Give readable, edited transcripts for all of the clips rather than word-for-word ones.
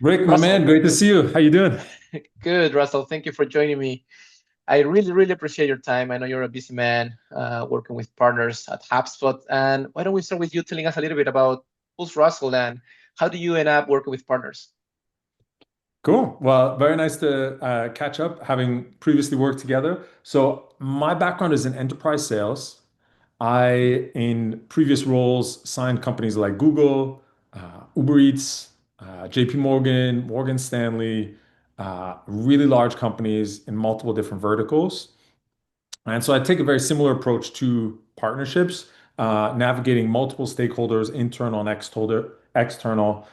Rick, my man, Russell, great to see you. How you doing? good, Russell. Thank you for joining me. I really, really appreciate your time. I know you're a busy man working with partners at HubSpot. And why don't we start with you telling us a little bit about who's Russell and how do you end up working with partners? Cool. Well, very nice to catch up, having previously worked together. So my background is in enterprise sales. I, in previous roles, signed companies like Google, Uber Eats, JP Morgan, Morgan Stanley, really large companies in multiple different verticals. And so I take a very similar approach to partnerships, navigating multiple stakeholders, internal and external,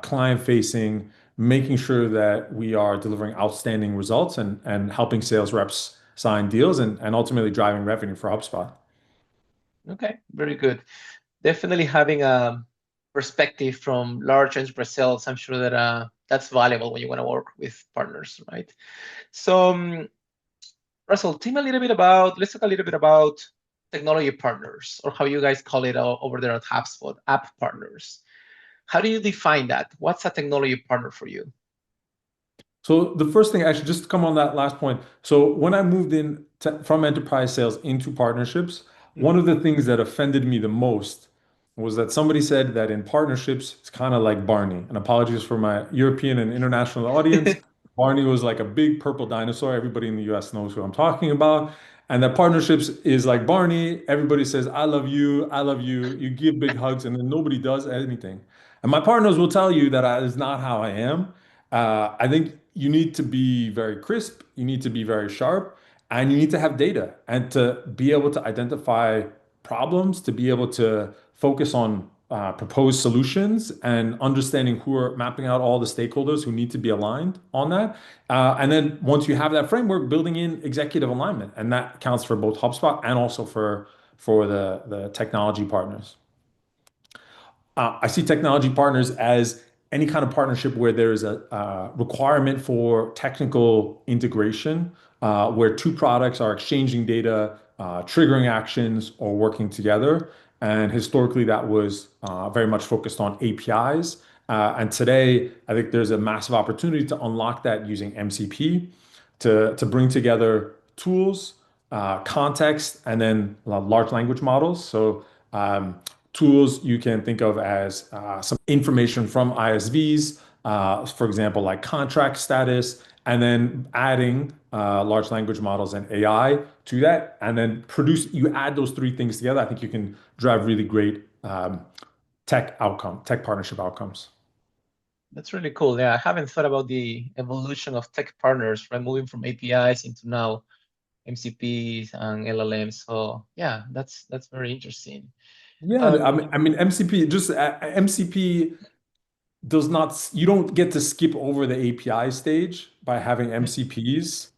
client facing, making sure that we are delivering outstanding results and helping sales reps sign deals and ultimately driving revenue for HubSpot. Okay, very good. Definitely having a perspective from large enterprise sales, I'm sure that that's valuable when you want to work with partners, right? So, Russell, tell me a little bit about, let's talk a little bit about technology partners or how you guys call it over there at HubSpot, app partners. How do you define that? What's a technology partner for you? So the first thing, actually, just to come on that last point. So when I moved from enterprise sales into partnerships, one Mhm. of the things that offended me the most was that somebody said that in partnerships, it's kind of like Barney. And apologies for my European and international audience. Barney was like a big purple dinosaur. Everybody in the US knows who I'm talking about. And that partnerships is like Barney. Everybody says, I love you. I love you. You give big hugs, and then nobody does anything. And my partners will tell you that is not how I am. I think you need to be very crisp, you need to be very sharp, and you need to have data and to be able to identify problems, to be able to focus on proposed solutions and understanding who are mapping out all the stakeholders who need to be aligned on that. And then once you have that framework, building in executive alignment, and that counts for both HubSpot and also for the technology partners. I see technology partners as any kind of partnership where there is a requirement for technical integration, where two products are exchanging data, triggering actions, or working together. And historically, that was very much focused on APIs. And today, I think there's a massive opportunity to unlock that using MCP to bring together tools, context, and then large language models. So tools you can think of as some information from ISVs, for example, like contract status, and then adding large language models and AI to that, and then you add those three things together. I think you can drive really great tech partnership outcomes. That's really cool. Yeah, I haven't thought about the evolution of tech partners, right? Moving from APIs into now MCPs and LLMs. So yeah, that's very interesting. Yeah, Um, I mean MCP just MCP does not, you don't get to skip over the API stage by having MCPs.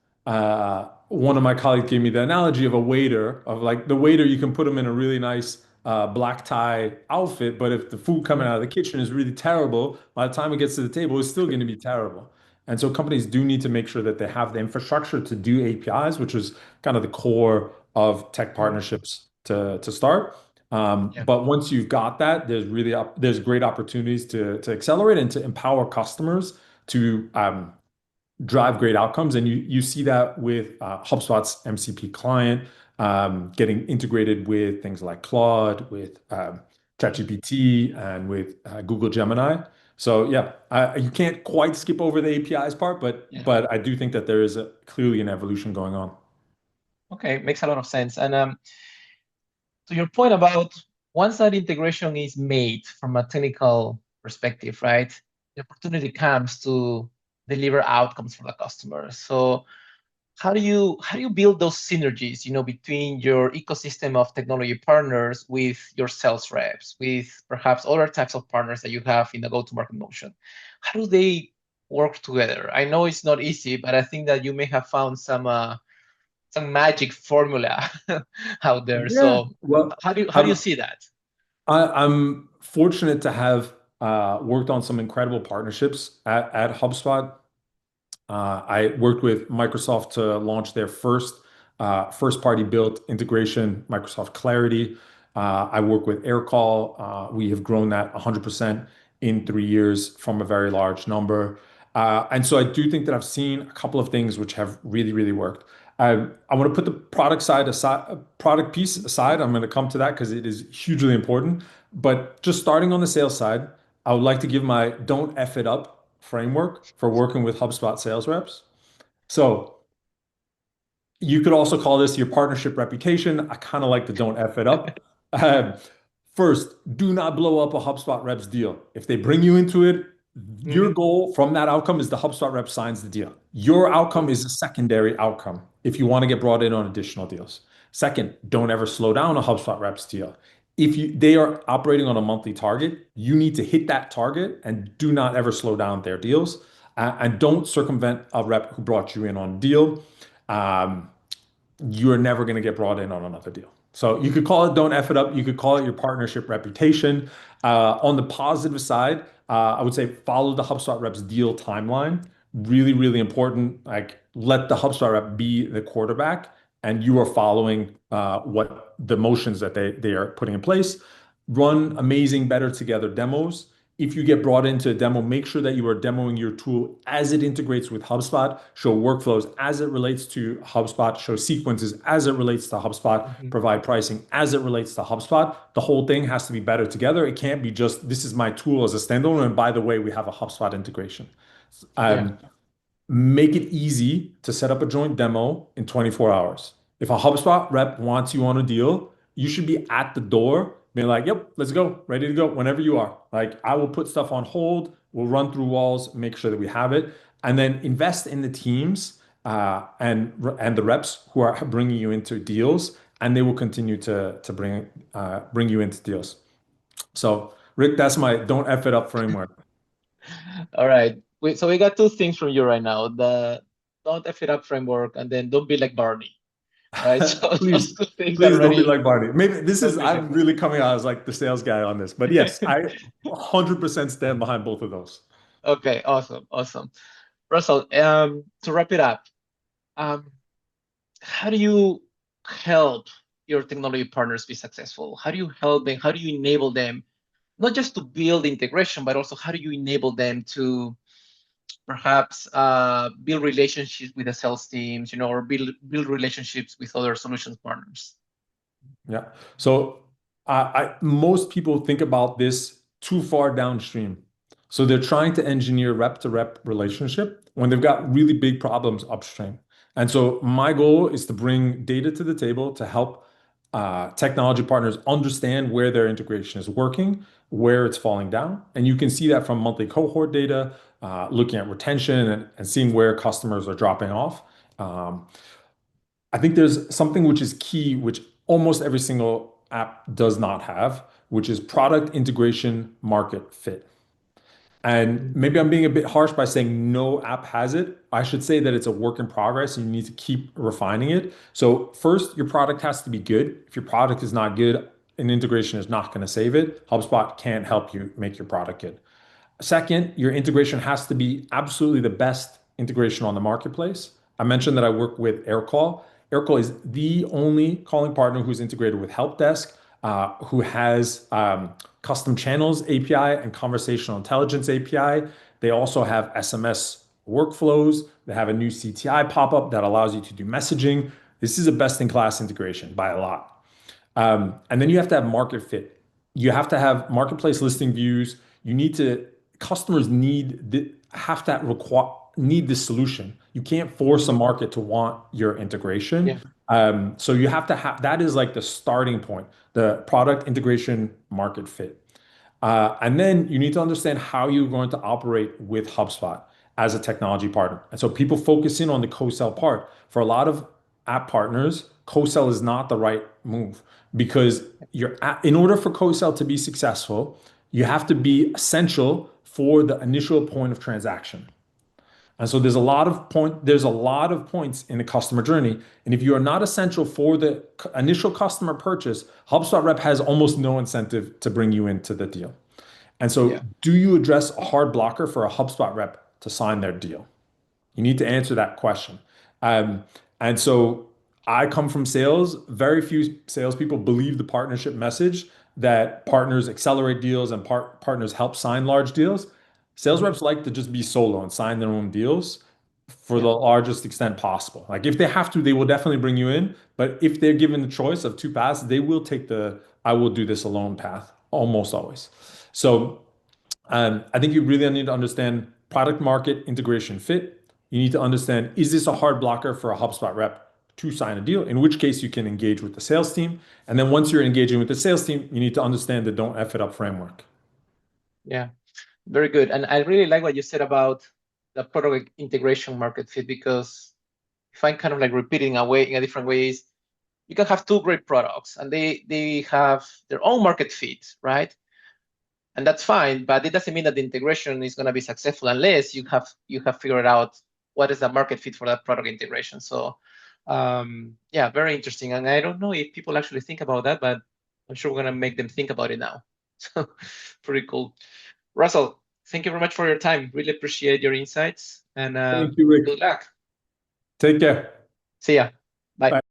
One of my colleagues gave me the analogy of a waiter, of like the waiter, you can put him in a really nice black tie outfit, but if the food coming out of the kitchen is really terrible, by the time it gets to the table, it's still going to be terrible. And so companies do need to make sure that they have the infrastructure to do APIs, which is kind of the core of tech partnerships to start. yeah. But once you've got that, there's great opportunities to accelerate and to empower customers to drive great outcomes. And you see that with HubSpot's MCP client getting integrated with things like Claude, with ChatGPT, and with Google Gemini. So yeah, you can't quite skip over the APIs part, Yeah. but I do think that there is clearly an evolution going on. Okay, makes a lot of sense. And to your point about once that integration is made from a technical perspective, right? The opportunity comes to deliver outcomes for the customer. So how do you build those synergies, between your ecosystem of technology partners with your sales reps, with perhaps other types of partners that you have in the go-to-market motion? How do they work together? I know it's not easy, but I think that you may have found some magic formula out there. Yeah, So well, how do you I've see that? I'm fortunate to have worked on some incredible partnerships at HubSpot. I worked with Microsoft to launch their first party built integration, Microsoft Clarity. I work with Aircall. We have grown that 100% in 3 years from a very large number. And so I do think that I've seen a couple of things which have really, really worked. I want to put the product side aside, product piece aside. I'm going to come to that because it is hugely important. But just starting on the sales side, I would like to give my don't F it up framework for working with HubSpot sales reps. So you could also call this your partnership reputation. I kind of like the don't F it up. Um, First, do not blow up a HubSpot reps deal. If they bring you into it, your Hmm. goal from that outcome is the HubSpot rep signs the deal. Your outcome is a secondary outcome if you want to get brought in on additional deals. Second, don't ever slow down a HubSpot reps deal. If they are operating on a monthly target, you need to hit that target and do not ever slow down their deals. And don't circumvent a rep who brought you in on a deal. Um, you're never going to get brought in on another deal. So you could call it don't F it up. You could call it your partnership reputation. On the positive side, I would say follow the HubSpot reps deal timeline. Really, really important. Like let the HubSpot rep be the quarterback and you are following what the motions that they are putting in place. Run amazing, better together demos. If you get brought into a demo, make sure that you are demoing your tool as it integrates with HubSpot, show workflows as it relates to HubSpot, show sequences as it relates to HubSpot, Hmm. provide pricing as it relates to HubSpot. The whole thing has to be better together. It can't be just, this is my tool as a standalone. And by the way, we have a HubSpot integration. Yeah. Um, Make it easy to set up a joint demo in 24 hours. If a HubSpot rep wants you on a deal, you should be at the door being like, yep, let's go, ready to go whenever you are. Like, I will put stuff on hold, we'll run through walls, make sure that we have it, and then invest in the teams and the reps who are bringing you into deals, and they will continue to bring you into deals. So, Rick, that's my don't F it up framework. All right. So we got two things from you right now: the don't F it up framework, and then don't be like Barney. Right. So those Please, two things are please don't be already like Barney. Maybe this is, I'm sufficient. really coming out as like the sales guy on this, but yes, I 100% stand behind both of those. Okay. Awesome. Awesome. Russell, to wrap it up, um, how do you help your technology partners be successful? How do you help them? How do you enable them not just to build integration, but also how do you enable them to perhaps build relationships with the sales teams, or build relationships with other solutions partners? Yeah. So most people think about this too far downstream. So they're trying to engineer rep to rep relationship when they've got really big problems upstream. And so my goal is to bring data to the table to help technology partners understand where their integration is working, where it's falling down. And you can see that from monthly cohort data, looking at retention and seeing where customers are dropping off. Um, I think there's something which is key, which almost every single app does not have, which is product integration market fit. And maybe I'm being a bit harsh by saying no app has it. I should say that it's a work in progress and you need to keep refining it. So, first, your product has to be good. If your product is not good, an integration is not going to save it. HubSpot can't help you make your product good. Second, your integration has to be absolutely the best integration on the marketplace. I mentioned that I work with Aircall. Aircall is the only calling partner who's integrated with Help Desk, who has custom channels API and conversational intelligence API. They also have SMS workflows. They have a new CTI pop-up that allows you to do messaging. This is a best-in-class integration by a lot. And then you have to have market fit. You have to have marketplace listing views. You need to, customers have to require, need this solution. You can't force a Hmm. market to want your integration. Yeah. So you have to have, that is like the starting point, the product integration market fit. And then you need to understand how you're going to operate with HubSpot as a technology partner. And so people focus in on the co-sell part. For a lot of app partners, co-sell is not the right move because in order for co-sell to be successful, you have to be essential for the initial point of transaction. And so there's a lot of points in the customer journey. And if you are not essential for the initial customer purchase, HubSpot rep has almost no incentive to bring you into the deal. And Yeah. so, do you address a hard blocker for a HubSpot rep to sign their deal? You need to answer that question. Um, and so, I come from sales. Very few salespeople believe the partnership message. that partners accelerate deals and partners help sign large deals. Sales Mhm. reps like to just be solo and sign their own deals for Yeah. the largest extent possible. Like if they have to, they will definitely bring you in. But if they're given the choice of two paths, they will take the I will do this alone path almost always. So I think you really need to understand product market integration fit. You need to understand, is this a hard blocker for a HubSpot rep to sign a deal? In which case you can engage with the sales team. And then once you're engaging with the sales team, you need to understand the don't F it up framework. Yeah. Very good. And I really like what you said about the product integration market fit, because if I'm kind of like repeating in a different ways, you can have two great products and they have their own market fit, right? And that's fine, but it doesn't mean that the integration is going to be successful unless you have figured out what is the market fit for that product integration. So yeah, very interesting. And I don't know if people actually think about that, but I'm sure we're going to make them think about it now. So pretty cool. Russell, thank you very much for your time. Really appreciate your insights, and Thank you, good Rick. luck. Take care. See ya. Bye. Bye.